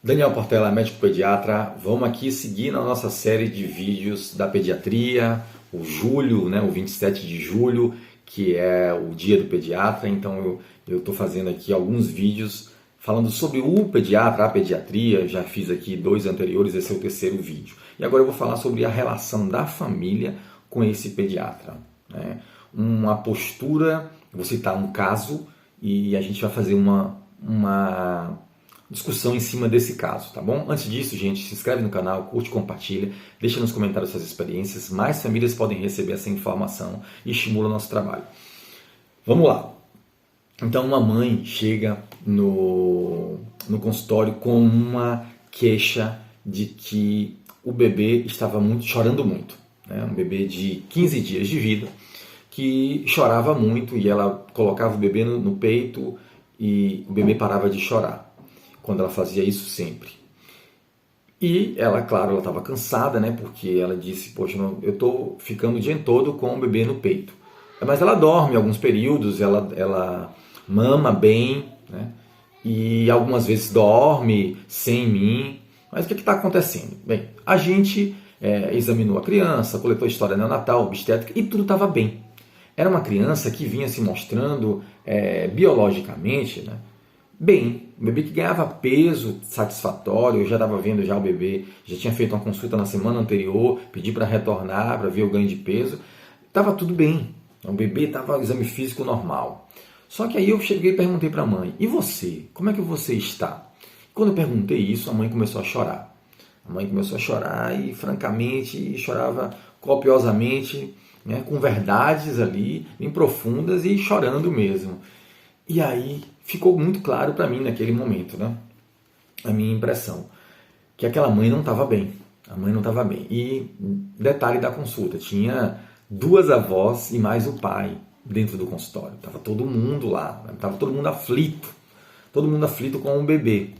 Daniel Portela, médico pediatra. Vamos aqui seguir na nossa série de vídeos da pediatria, o julho, o 27 de julho, que é o dia do pediatra. Então eu estou fazendo aqui alguns vídeos falando sobre o pediatra, a pediatria. Já fiz aqui 2 anteriores, esse é o 3º vídeo. E agora eu vou falar sobre a relação da família com esse pediatra. Uma postura, vou citar um caso e a gente vai fazer uma discussão em cima desse caso, tá bom? Antes disso, gente, se inscreve no canal, curte, compartilha, deixa nos comentários suas experiências, mais famílias podem receber essa informação e estimula o nosso trabalho. Vamos lá. Então, uma mãe chega no consultório com uma queixa de que o bebê estava chorando muito. Um bebê de 15 dias de vida que chorava muito e ela colocava o bebê no peito e o bebê parava de chorar. Quando ela fazia isso sempre. E ela, claro, ela estava cansada, porque ela disse, poxa, eu estou ficando o dia todo com o bebê no peito. Mas ela dorme alguns períodos, ela mama bem, e algumas vezes dorme sem mim. Mas o que está acontecendo? Bem, a gente examinou a criança, coletou a história neonatal, obstétrica, e tudo estava bem. Era uma criança que vinha se mostrando biologicamente, bem, um bebê que ganhava peso satisfatório. Eu já estava vendo o bebê, já tinha feito uma consulta na semana anterior, pedi para retornar, para ver o ganho de peso. Estava tudo bem, o bebê estava exame físico normal. Só que aí eu cheguei e perguntei para a mãe, e você? Como é que você está? Quando eu perguntei isso, a mãe começou a chorar. A mãe começou a chorar e, francamente, chorava copiosamente, com verdades ali, bem profundas e chorando mesmo. E aí ficou muito claro para mim naquele momento, a minha impressão, que aquela mãe não estava bem. A mãe não estava bem. E detalhe da consulta, tinha 2 avós e mais o pai dentro do consultório. Estava todo mundo lá, estava todo mundo aflito com o bebê.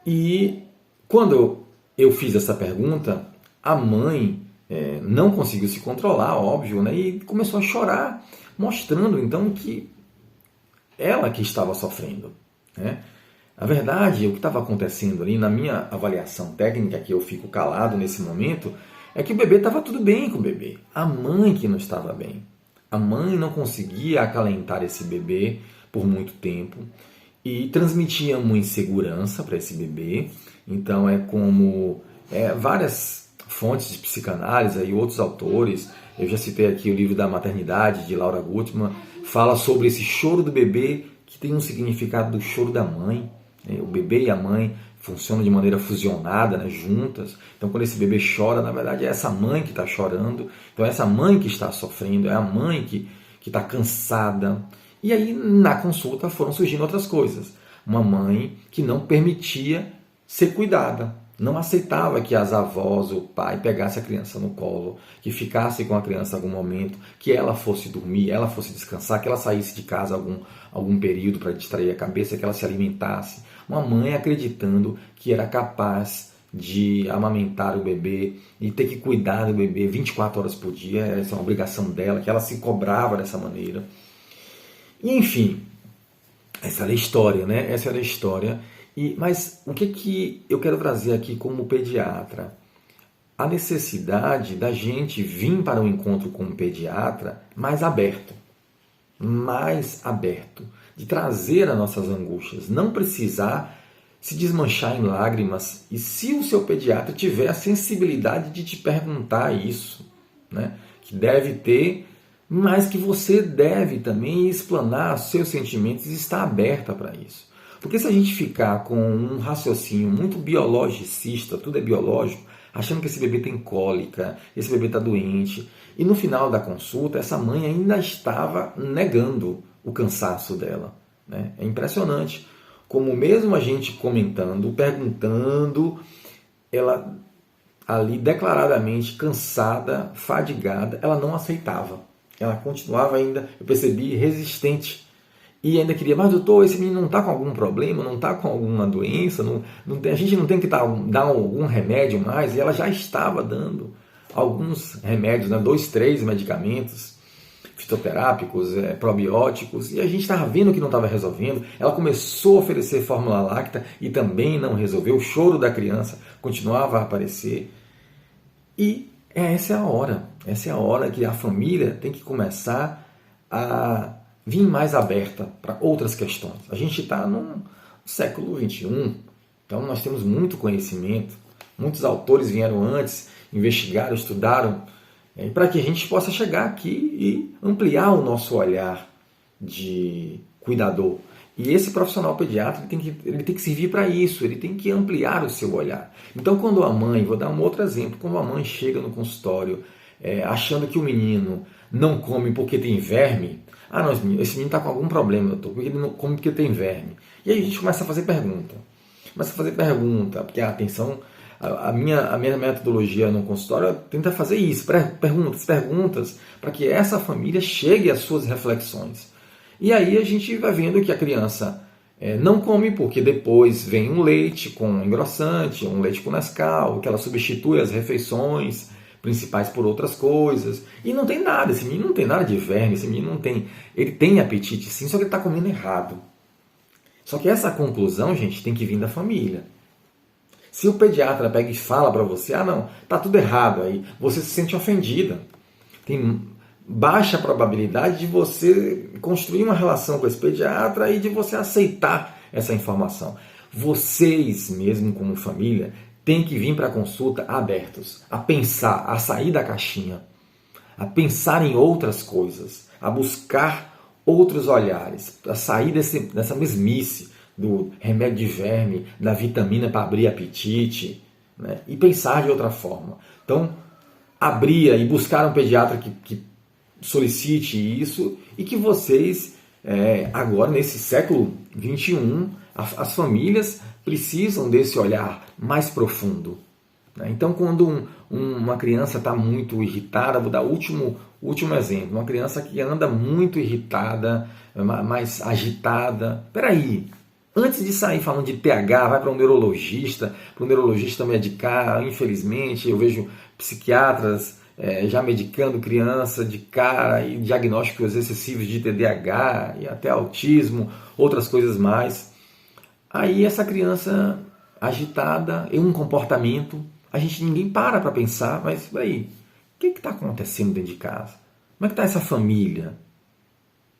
E quando eu fiz essa pergunta, a mãe não conseguiu se controlar, óbvio, e começou a chorar, mostrando então que ela que estava sofrendo. A verdade, o que estava acontecendo ali, na minha avaliação técnica, que eu fico calado nesse momento, é que o bebê estava tudo bem com o bebê. A mãe que não estava bem. A mãe não conseguia acalentar esse bebê por muito tempo e transmitia uma insegurança para esse bebê. Então é como várias fontes de psicanálise e outros autores, eu já citei aqui o livro da Maternidade, de Laura Gutman, fala sobre esse choro do bebê que tem um significado do choro da mãe. O bebê e a mãe funcionam de maneira fusionada, juntas. Então, quando esse bebê chora, na verdade é essa mãe que está chorando. Então, é essa mãe que está sofrendo, é a mãe que está cansada. E aí, na consulta, foram surgindo outras coisas. Uma mãe que não permitia ser cuidada. Não aceitava que as avós, o pai, pegasse a criança no colo, que ficasse com a criança em algum momento, que ela fosse dormir, ela fosse descansar, que ela saísse de casa algum período para distrair a cabeça, que ela se alimentasse. Uma mãe acreditando que era capaz de amamentar o bebê e ter que cuidar do bebê 24 horas por dia, essa é uma obrigação dela, que ela se cobrava dessa maneira. E, enfim, essa era a história, Essa era a história. Mas o que eu quero trazer aqui como pediatra? A necessidade da gente vir para o encontro com o pediatra mais aberto, de trazer as nossas angústias, não precisar se desmanchar em lágrimas. E se o seu pediatra tiver a sensibilidade de te perguntar isso, que deve ter, mas que você deve também explanar seus sentimentos e estar aberta para isso. Porque se a gente ficar com um raciocínio muito biologicista, tudo é biológico, achando que esse bebê tem cólica, esse bebê está doente, e no final da consulta essa mãe ainda estava negando o cansaço dela. É impressionante como mesmo a gente comentando, perguntando, ela ali declaradamente cansada, fadigada, ela não aceitava. Ela continuava ainda, eu percebi, resistente. E ainda queria, mas doutor, esse menino não está com algum problema, não está com alguma doença, a gente não tem que dar algum remédio mais. E ela já estava dando alguns remédios, 2, 3 medicamentos. fitoterápicos, probióticos, e a gente estava vendo que não estava resolvendo. Ela começou a oferecer fórmula láctea e também não resolveu. O choro da criança continuava a aparecer. E essa é a hora que a família tem que começar a vir mais aberta para outras questões. A gente está no século XXI, então nós temos muito conhecimento, muitos autores vieram antes, investigaram, estudaram, para que a gente possa chegar aqui e ampliar o nosso olhar de cuidador. E esse profissional pediatra ele tem que servir para isso, ele tem que ampliar o seu olhar. Então, quando a mãe, vou dar um outro exemplo, quando a mãe chega no consultório achando que o menino não come porque tem verme, não, esse menino está com algum problema, doutor, porque ele não come porque tem verme. E aí a gente começa a fazer pergunta. Porque atenção, a minha metodologia no consultório tenta fazer isso, perguntas, para que essa família chegue às suas reflexões. E aí a gente vai vendo que a criança não come porque depois vem um leite com engrossante, um leite com Nescau, que ela substitui as refeições principais por outras coisas. E não tem nada, esse menino não tem nada de verme, esse menino não tem... Ele tem apetite sim, só que ele está comendo errado. Só que essa conclusão, gente, tem que vir da família. Se o pediatra pega e fala para você, não, tá tudo errado, aí você se sente ofendida. Tem baixa probabilidade de você construir uma relação com esse pediatra e de você aceitar essa informação. Vocês, mesmo como família, têm que vir para a consulta abertos, a pensar, a sair da caixinha, a pensar em outras coisas, a buscar outros olhares, a sair dessa mesmice do remédio de verme, da vitamina para abrir apetite, né? E pensar de outra forma. Então, abrir e buscar um pediatra que solicite isso e que vocês, agora nesse século XXI, as famílias precisam desse olhar mais profundo. Né? Então, quando uma criança está muito irritada, vou dar o último exemplo, uma criança que anda muito irritada, mais agitada, peraí, antes de sair falando de TH, vai para um neurologista medicar. Infelizmente, eu vejo psiquiatras já medicando criança de cara e diagnósticos excessivos de TDAH e até autismo, outras coisas mais. Aí essa criança agitada, em um comportamento, ninguém para pensar, mas peraí, o que está acontecendo dentro de casa? Como é que está essa família?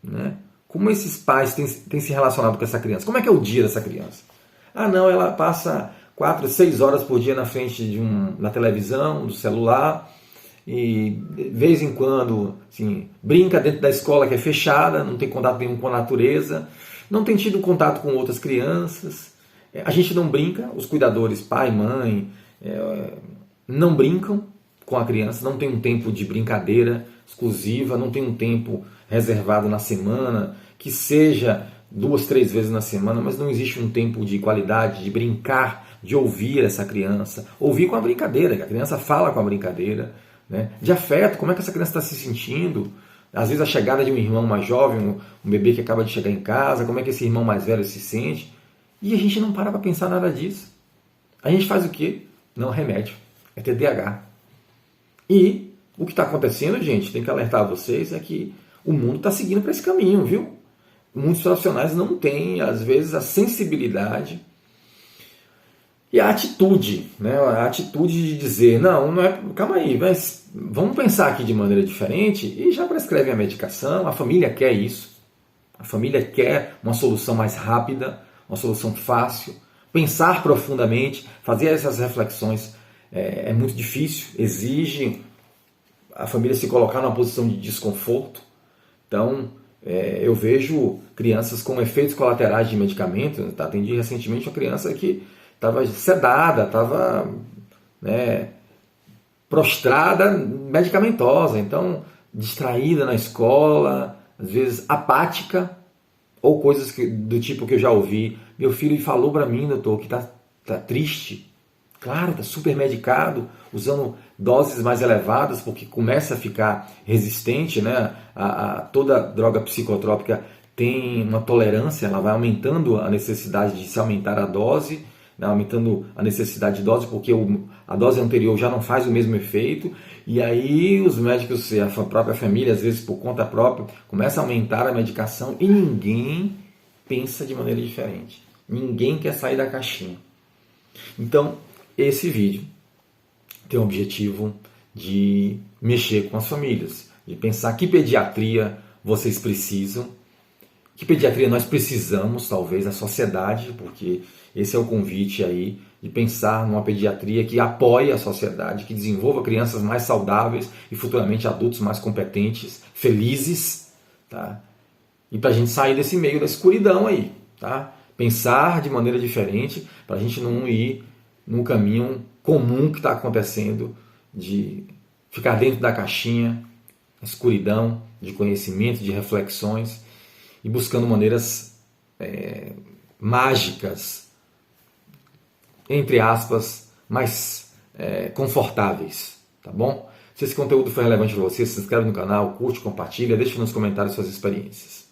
Né? Como esses pais têm se relacionado com essa criança? Como é que é o dia dessa criança? Não, ela passa 4, 6 horas por dia na frente da televisão, do celular, e de vez em quando assim, brinca dentro da escola que é fechada, não tem contato nenhum com a natureza, não tem tido contato com outras crianças. A gente não brinca, os cuidadores, pai, mãe, não brincam com a criança, não tem um tempo de brincadeira exclusiva, não tem um tempo reservado na semana, que seja 2, 3 vezes na semana, mas não existe um tempo de qualidade, de brincar, de ouvir essa criança, ouvir com a brincadeira, que a criança fala com a brincadeira, né? De afeto, como é que essa criança está se sentindo, às vezes a chegada de um irmão mais jovem, um bebê que acaba de chegar em casa, como é que esse irmão mais velho se sente, e a gente não para pensar nada disso. A gente faz o quê? Não remédio, é TDAH. E o que está acontecendo, gente, tem que alertar vocês, é que o mundo está seguindo para esse caminho, viu? Muitos profissionais não têm, às vezes, a sensibilidade e a atitude, né? A atitude de dizer, não é, calma aí, mas vamos pensar aqui de maneira diferente e já prescreve a medicação. A família quer isso, a família quer uma solução mais rápida, uma solução fácil. Pensar profundamente, fazer essas reflexões é muito difícil, exige a família se colocar numa posição de desconforto. Então, eu vejo crianças com efeitos colaterais de medicamentos. Atendi recentemente uma criança que estava sedada, estava prostrada medicamentosa, então distraída na escola, às vezes apática, ou coisas do tipo que eu já ouvi. Meu filho falou para mim, doutor, que está triste. Claro, está super medicado, usando doses mais elevadas, porque começa a ficar resistente, né? Toda droga psicotrópica tem uma tolerância, ela vai aumentando a necessidade de se aumentar a dose. né, aumentando a necessidade de dose, porque a dose anterior já não faz o mesmo efeito, e aí os médicos e a própria família, às vezes por conta própria, começam a aumentar a medicação e ninguém pensa de maneira diferente. Ninguém quer sair da caixinha. Então, esse vídeo tem o objetivo de mexer com as famílias, de pensar que pediatria vocês precisam, que pediatria nós precisamos, talvez, a sociedade, porque esse é o convite aí de pensar numa pediatria que apoie a sociedade, que desenvolva crianças mais saudáveis e futuramente adultos mais competentes, felizes, tá? E para a gente sair desse meio da escuridão aí, tá? Pensar de maneira diferente, para a gente não ir num caminho comum que está acontecendo, de ficar dentro da caixinha, escuridão, de conhecimento, de reflexões, e buscando maneiras mágicas, entre aspas, mais confortáveis, tá bom? Se esse conteúdo foi relevante para você, se inscreve no canal, curte, compartilha, deixe nos comentários suas experiências.